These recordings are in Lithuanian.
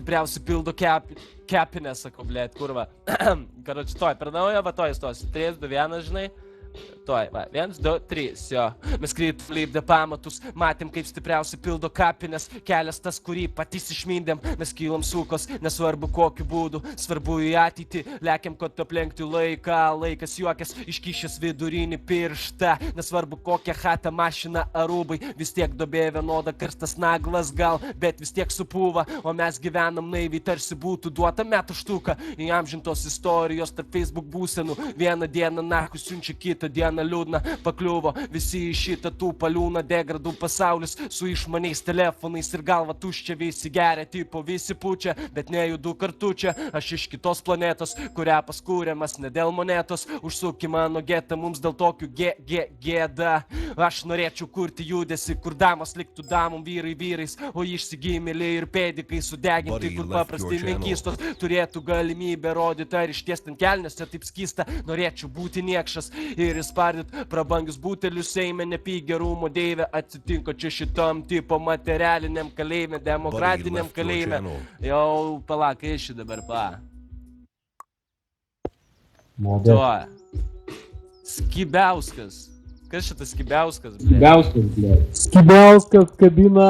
stipriausi pildo kepinę, sakau, blėt, kurva. Karoči, toj, per naują, va, toj stosiu. 3, 2, 1, žinai. Toj, va, 1, 2, 3, jo. Mes krypti lipdė pamatus, matėm, kaip stipriausi pildo kapinės, kelias tas, kurį patys išmindėm, mes kylam sukos, nesvarbu kokiu būdu, svarbu į ateitį, lekiam, kad aplenkti laiką, laikas juokės, iškišęs vidurinį pirštą, nesvarbu kokią chatą, mašiną ar rūbai, vis tiek dobė vienoda, karstas naglas gal, bet vis tiek supūva, o mes gyvenam naiviai, tarsi būtų duota metų štuka, įamžintos istorijos tarp Facebook būsenų, vieną dieną naku siunčia, kitą dieną liūdna pakliuvo, visi į šitą tų paliūną, degradų pasaulis su išmaniais telefonais ir galva tuščia, visi geria, tipo visi pučia, bet nejudu kartu čia, aš iš kitos planetos, kurią paskūrėmas ne dėl monetos, užsuki mano getą mums dėl tokių gėda, aš norėčiau kurti judesi, kur damos liktų damom, vyrai vyrais, o išsigimėlį ir pėdikai sudeginti, kur paprastai menkystos turėtų galimybę rodyti, ar išties ten kelnėse taip skysta, norėčiau būti niekšas ir įspardyt prabangius butelius Seime, nepygė rūmų deivė, atsitinko čia šitam tipo materialiniam kalėjime, demokratiniam kalėjime. Jau, palauk, išį dabar, Tuo. Skibiauskas. Kas šitas Skibiauskas, blė? Skibiauskas, blė. Skibiauskas, kabina.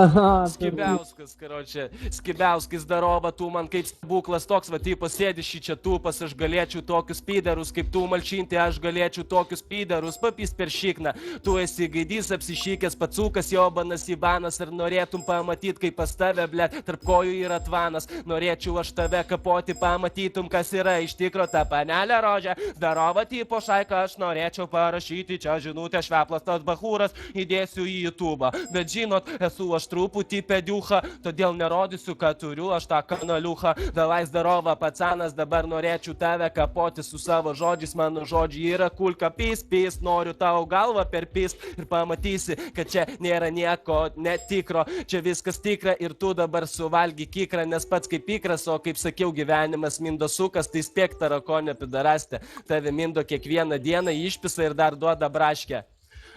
Skibiauskas, karočią. Skibiauskis darova, tu man kaip stebuklas toks, va, tipo sėdi šį čia tūpas, aš galėčiau tokius pyderus, kaip tu malšinti, aš galėčiau tokius pyderus, papys per šikną. Tu esi gaidys, apsišykęs, pacukas, jobanas, Ivanas, ar norėtum pamatyti, kaip pas tave, blė, tarp kojų yra tvanas. Norėčiau aš tave kapoti, pamatytum, kas yra iš tikro ta panelė rožė. Darova, tipo šaika, aš norėčiau parašyti čia žinutę. Šveplas tas bahūras, įdėsiu į YouTube'ą. Bet žinot, esu aš truputį pediucha, todėl nerodysiu, kad turiu aš tą kanaliuchą. Davai zdarova, pacanas, dabar norėčiau tave kapoti su savo žodžiais. Mano žodžiai yra kulka, pys, noriu tau galvą per pys ir pamatysi, kad čia nėra nieko netikro. Čia viskas tikra ir tu dabar suvalgy kikrą, nes pats kaip ikras, o kaip sakiau, gyvenimas mindo sukas, tai spėk tarakonė pidarastė. Tave mindo kiekvieną dieną, išpisa ir dar duoda braškę.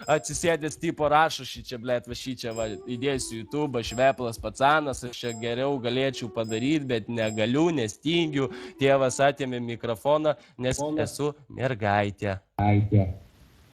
Atsisėdęs tipo rašo šį čia, blėt, va šį čia, va, įdėsiu YouTube, Šveplas pacanas, aš čia geriau galėčiau padaryti, bet negaliu, nestingiu. Tėvas atėmė mikrofoną, nes esu mergaitė.